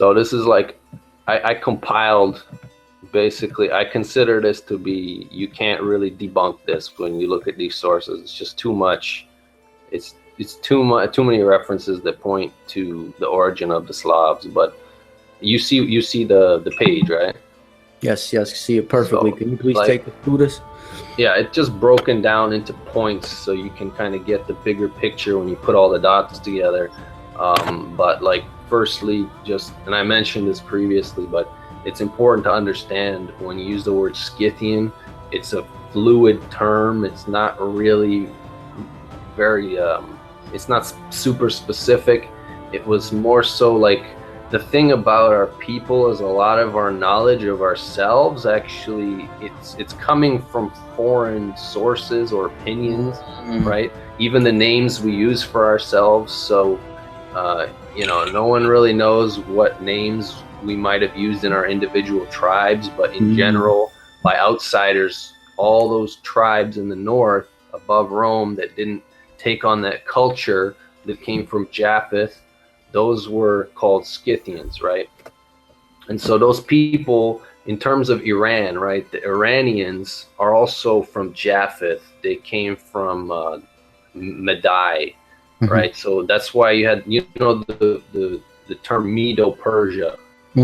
So this is like, I compiled, basically, I consider this to be, you can't really debunk this when you look at these sources. It's just too much. It's too many references that point to the origin of the Slavs. But you see the page, right? Yes, see it perfectly. So, Can you please like, take us through this? yeah, it's just broken down into points so you can kind of get the bigger picture when you put all the dots together. But like, firstly, just, and I mentioned this previously, but it's important to understand when you use the word Scythian, it's a fluid term. It's not really very, it's not super specific. It was more so like, the thing about our people is a lot of our knowledge of ourselves, actually, it's coming from foreign sources or opinions, right? Even the names we use for ourselves. So, no one really knows what names we might have used in our individual tribes, but in general, by outsiders, all those tribes in the north above Rome that didn't take on that culture that came from Japheth, those were called Scythians, right? And so those people, in terms of Iran, right, the Iranians are also from Japheth. They came from Madai, right? So that's why you had, the term Medo-Persia. I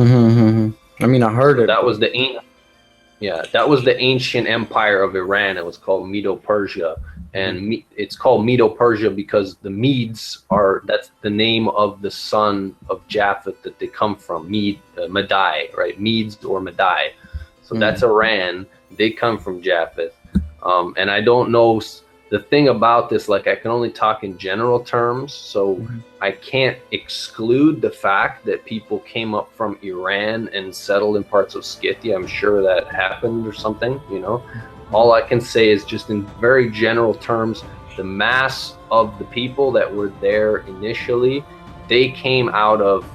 mean, I heard it. That was that was the ancient empire of Iran. It was called Medo-Persia. And it's called Medo-Persia because the Medes that's the name of the son of Japheth that they come from, Madai, right? Medes or Madai. So that's Iran. They come from Japheth. And I don't know, the thing about this, like, I can only talk in general terms. So I can't exclude the fact that people came up from Iran and settled in parts of Scythia. I'm sure that happened or something, All I can say is, just in very general terms, the mass of the people that were there initially, they came out of,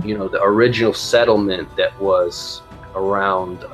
the original settlement that was around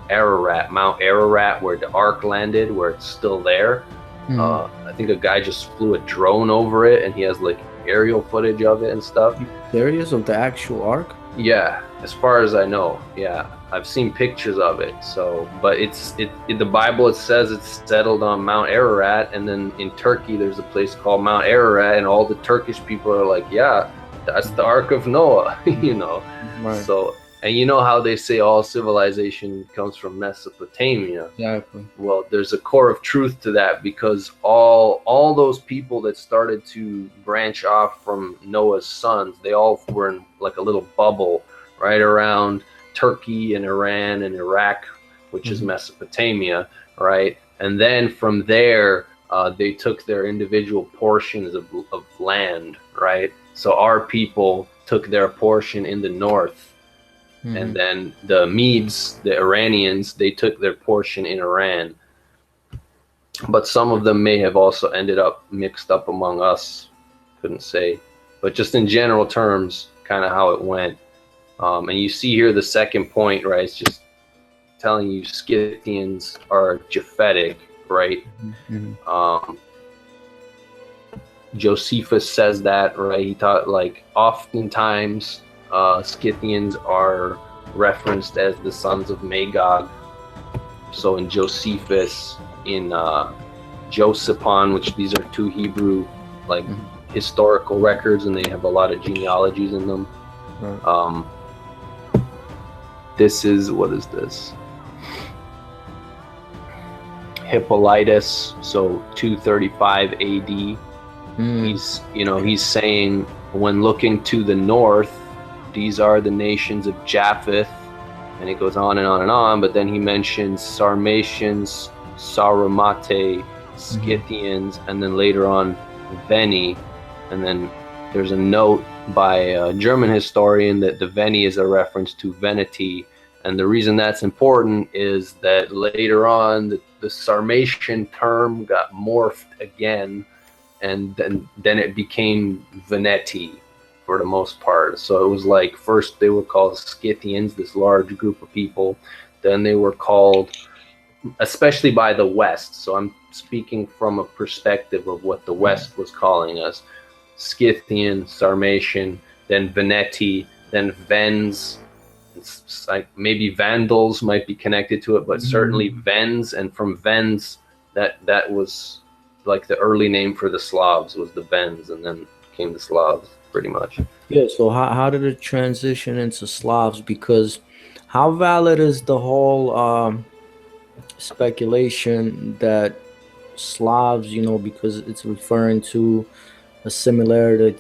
Ararat, Mount Ararat, where the Ark landed, where it's still there. I think a guy just flew a drone over it, and he has like aerial footage of it and stuff. Serious, of the actual Ark? Yeah, as far as I know, yeah. I've seen pictures of it. So, but in the Bible, it says it's settled on Mount Ararat, and then in Turkey there's a place called Mount Ararat, and all the Turkish people are like, yeah, that's the Ark of Noah, Right. So, and you know how they say all civilization comes from Mesopotamia. Exactly. Well, there's a core of truth to that, because all those people that started to branch off from Noah's sons, they all were in like a little bubble right around Turkey and Iran and Iraq, which is Mesopotamia, right? And then from there, they took their individual portions of land, right? So our people took their portion in the north. And then the Medes, the Iranians, they took their portion in Iran. But some of them may have also ended up mixed up among us. Couldn't say. But just in general terms, kind of how it went. And you see here the second point, right? It's just telling you Scythians are Japhetic, right? Josephus says that, right? He thought, like, oftentimes Scythians are referenced as the sons of Magog. So in Josephus, in Josephon, which these are two Hebrew historical records, and they have a lot of genealogies in them. Right. This is, what is this? Hippolytus, so 235 AD. He's saying, when looking to the north, these are the nations of Japheth, and it goes on and on and on, but then he mentions Sarmatians, Saramate, Scythians, and then later on Veni, and then there's a note by a German historian that the Veni is a reference to Veneti, and the reason that's important is that later on the Sarmatian term got morphed again, and then it became Veneti for the most part. So it was like, first they were called Scythians, this large group of people. Then they were called, especially by the West, so I'm speaking from a perspective of what the West was calling us, Scythian, Sarmatian, then Veneti, then Vens. It's like maybe Vandals might be connected to it, but certainly Vens, and from Vens, that was like the early name for the Slavs was the Vens, and then came the Slavs pretty much. Yeah, so how did it transition into Slavs? Because how valid is the whole speculation that Slavs, because it's referring to a similarity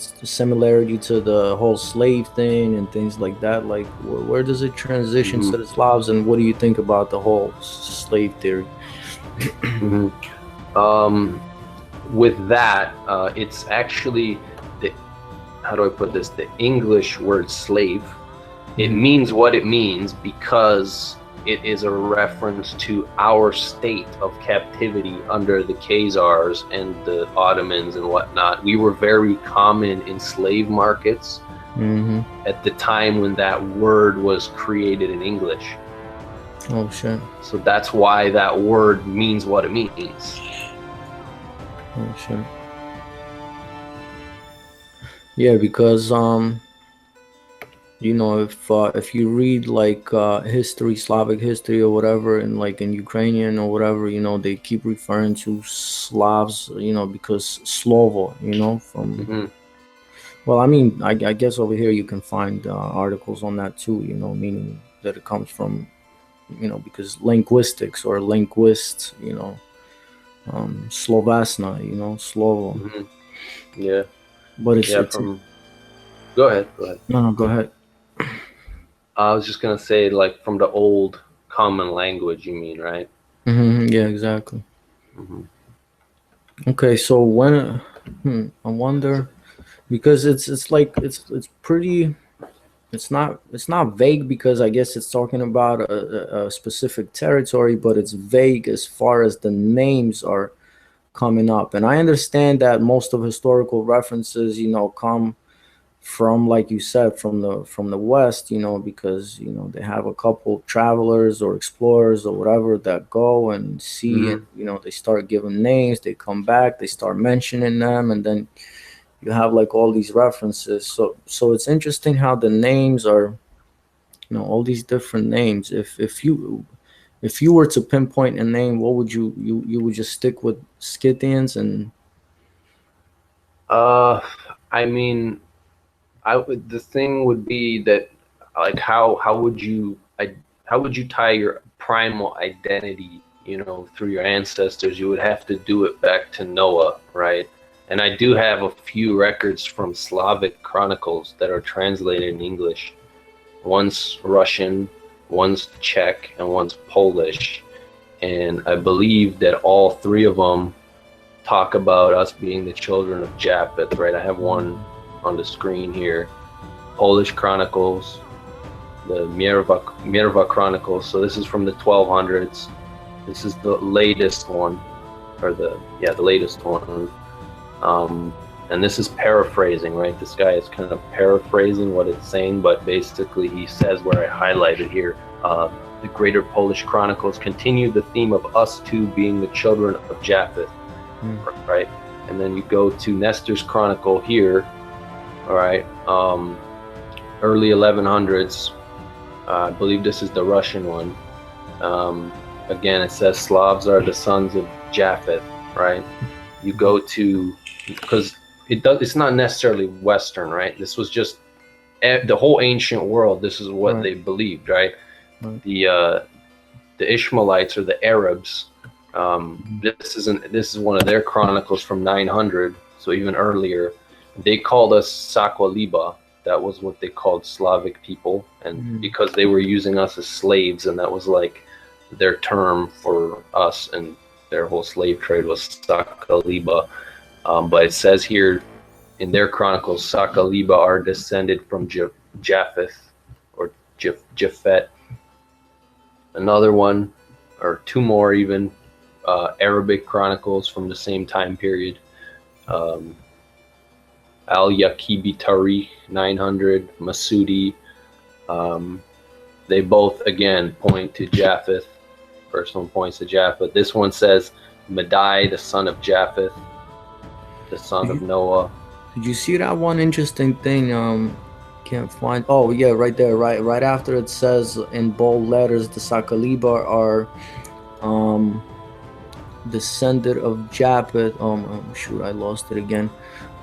to the whole slave thing and things like that. Like, where does it transition to the Slavs, and what do you think about the whole slave theory? With that, it's actually how do I put this? The English word slave. It means what it means because it is a reference to our state of captivity under the Khazars and the Ottomans and whatnot. We were very common in slave markets at the time when that word was created in English. Oh shit. So that's why that word means what it means. Oh shit. Yeah, because if you read like history, Slavic history or whatever, and like in Ukrainian or whatever, they keep referring to Slavs, because Slovo, from well, I mean, I guess over here you can find articles on that too, meaning that it comes from, because linguistics or linguists, Slovasna, Slovo. Yeah. But it's Go ahead. No, go ahead. I was just gonna say, like, from the old common language, you mean, right? Yeah, exactly. Okay, so when I wonder, because it's like it's pretty, it's not vague, because I guess it's talking about a specific territory, but it's vague as far as the names are coming up. And I understand that most of historical references, come from, like you said, from the West, because they have a couple travelers or explorers or whatever that go and see, and they start giving names, they come back, they start mentioning them, and then you have like all these references. So it's interesting how the names are, all these different names. If you were to pinpoint a name, what would you would just stick with Scythians? And I mean, the thing would be that, like, how would you tie your primal identity, through your ancestors? You would have to do it back to Noah, right? And I do have a few records from Slavic chronicles that are translated in English. One's Russian, one's Czech, and one's Polish. And I believe that all three of them talk about us being the children of Japheth, right? I have one on the screen here. Polish Chronicles, the Mierva Chronicles. So this is from the 1200s. This is the latest one, or the latest one. And this is paraphrasing, right? This guy is kind of paraphrasing what it's saying, but basically he says, where I highlighted here, the Greater Polish Chronicles continue the theme of us two being the children of Japheth, right? And then you go to Nestor's Chronicle here, all right, early 1100s. I believe this is the Russian one. Again, it says Slavs are the sons of Japheth, right? You go to, because it's not necessarily Western, right? This was just the whole ancient world. This is what they believed, right? The Ishmaelites, or the Arabs. This is one of their chronicles from 900, so even earlier. They called us Sakwaliba. That was what they called Slavic people, and because they were using us as slaves, and that was like their term for us, and their whole slave trade was Sakaliba. But it says here in their chronicles, Sakaliba are descended from Japheth, or Japhet. Another one, or two more even, Arabic chronicles from the same time period. Al-Yaqibi Tarikh, 900, Masudi. They both, again, point to Japheth. First one points to Japheth. This one says Madai, the son of Japheth, the son of Noah. Did you see that one interesting thing? can't find. Oh yeah, right there. Right after it says in bold letters, the Sakaliba are um descended of Japhet. Shoot, I lost it again.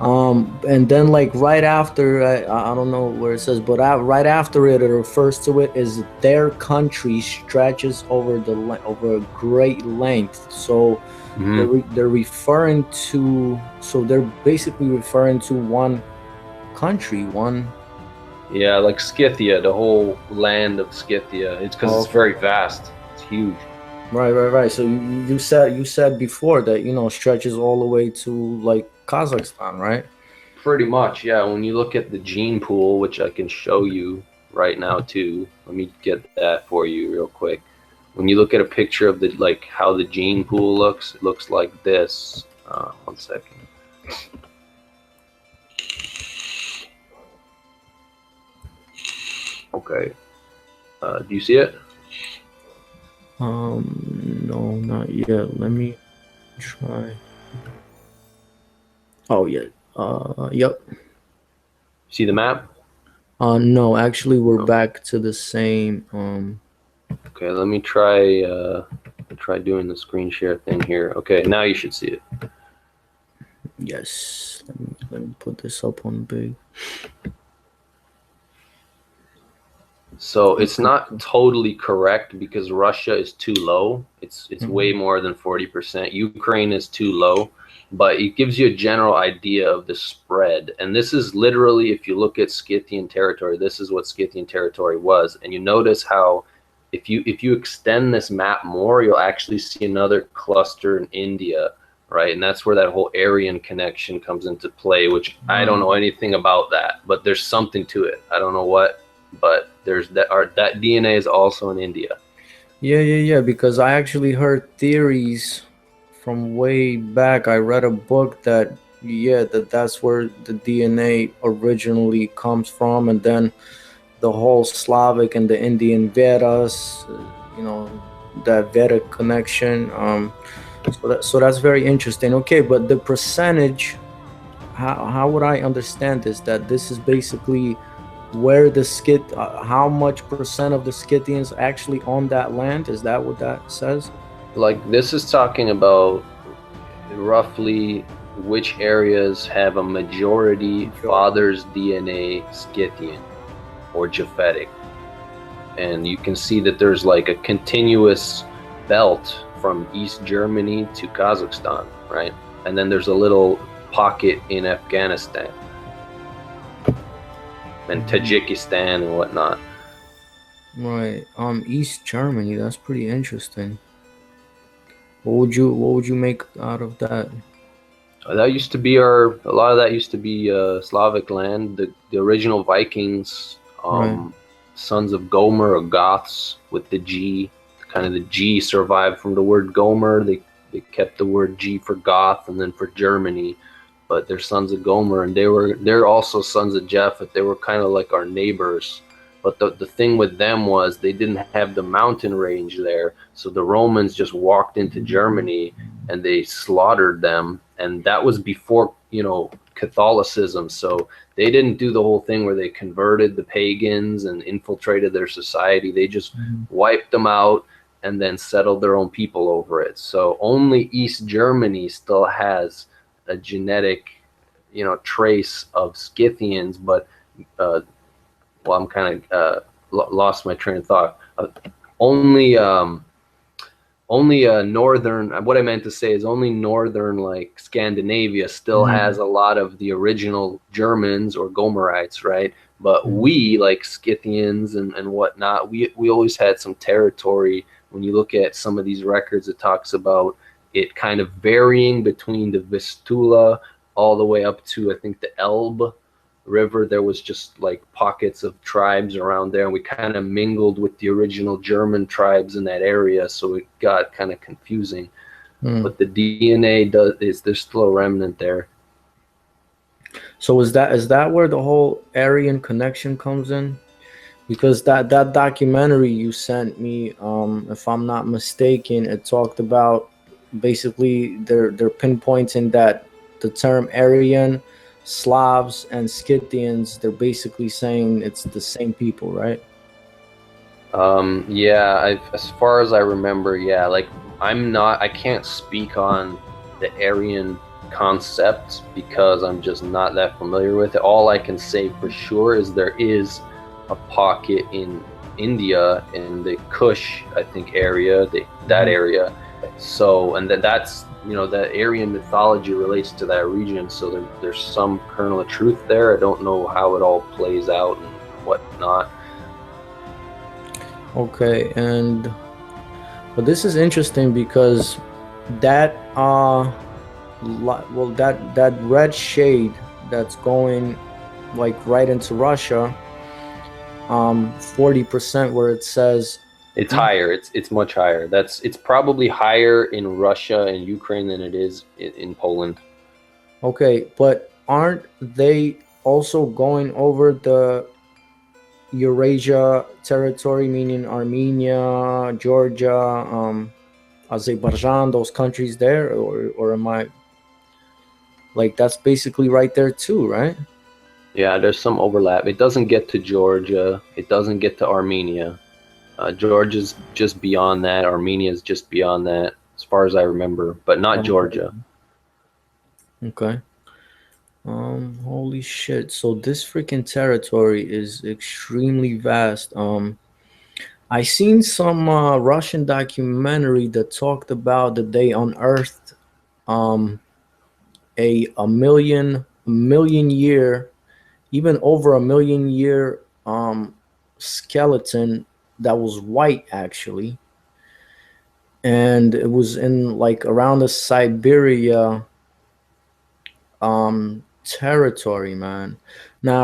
And then like right after, I don't know where it says, but right after it, it refers to it as their country stretches over over a great length. So they're referring to, so they're basically referring to one country, one. Yeah, like Scythia, the whole land of Scythia. It's because it's very vast. It's huge. Right. So you said before that stretches all the way to like Kazakhstan, right? Pretty much, yeah. When you look at the gene pool, which I can show you right now too. Let me get that for you real quick. When you look at a picture of the like how the gene pool looks, it looks like this. 1 second. Okay. Do you see it? No, not yet. Let me try. Oh yeah. Yep. See the map? No, actually, we're back to the same. Okay, let me try doing the screen share thing here. Okay, now you should see it. Yes. Let me put this up on big. So it's not totally correct because Russia is too low. It's way more than 40%. Ukraine is too low, but it gives you a general idea of the spread. And this is literally, if you look at Scythian territory, this is what Scythian territory was. And you notice how if you extend this map more, you'll actually see another cluster in India, right? And that's where that whole Aryan connection comes into play, which I don't know anything about that, but there's something to it. I don't know what, but there's that DNA is also in India. Yeah. Because I actually heard theories from way back. I read a book that that's where the DNA originally comes from, and then the whole Slavic and the Indian Vedas, that Vedic connection. So that's very interesting. Okay, but the percentage, how would I understand this? That this is basically where the how much percent of the Scythians actually on that land? Is that what that says? Like this is talking about roughly which areas have a majority father's DNA Scythian or Japhetic. And you can see that there's like a continuous belt from East Germany to Kazakhstan, right? And then there's a little pocket in Afghanistan and Tajikistan and whatnot. Right. East Germany. That's pretty interesting. What would you make out of that? That used to be a lot of that used to be Slavic land. The original Vikings, Right. sons of Gomer or Goths with the G, kind of the G survived from the word Gomer. They kept the word G for Goth and then for Germany, but they're sons of Gomer and they're also sons of Japhet. They were kind of like our neighbors. But the thing with them was they didn't have the mountain range there, so the Romans just walked into Germany and they slaughtered them, and that was before Catholicism. So they didn't do the whole thing where they converted the pagans and infiltrated their society. They just wiped them out and then settled their own people over it. So only East Germany still has a genetic trace of Scythians, but I'm kind of lost my train of thought. Only northern. What I meant to say is only northern, like Scandinavia, still has a lot of the original Germans or Gomerites, right? But we, like Scythians and whatnot, we always had some territory. When you look at some of these records, it talks about it kind of varying between the Vistula all the way up to, I think, the Elbe River. There was just like pockets of tribes around there, and we kind of mingled with the original German tribes in that area, so it got kind of confusing. But the DNA there's still a remnant there. So is that where the whole Aryan connection comes in? Because that documentary you sent me, if I'm not mistaken, it talked about basically they're pinpointing that the term Aryan Slavs and Scythians, they're basically saying it's the same people, right? Yeah, as far as I remember, yeah, like I can't speak on the Aryan concept because I'm just not that familiar with it. All I can say for sure is there is a pocket in India in the Kush, I think, area, that Mhm. area. So, and that's, the Aryan mythology relates to that region. So there's some kernel of truth there. I don't know how it all plays out and whatnot. Okay, and but this is interesting because that well, that red shade that's going like right into Russia, 40% where it says It's e- higher. It's much higher. It's probably higher in Russia and Ukraine than it is in Poland. okay, but aren't they also going over the Eurasia territory, meaning Armenia, Georgia, Azerbaijan, those countries there, or am I like that's basically right there too, right? Yeah, there's some overlap. It doesn't get to Georgia. It doesn't get to Armenia. Georgia's just beyond that. Armenia's just beyond that, as far as I remember, but not Okay. Georgia. Okay. Holy shit. So this freaking territory is extremely vast. I seen some Russian documentary that talked about that they unearthed um a million year, even over a million year skeleton that was white actually, and it was in like around the Siberia territory, man. Now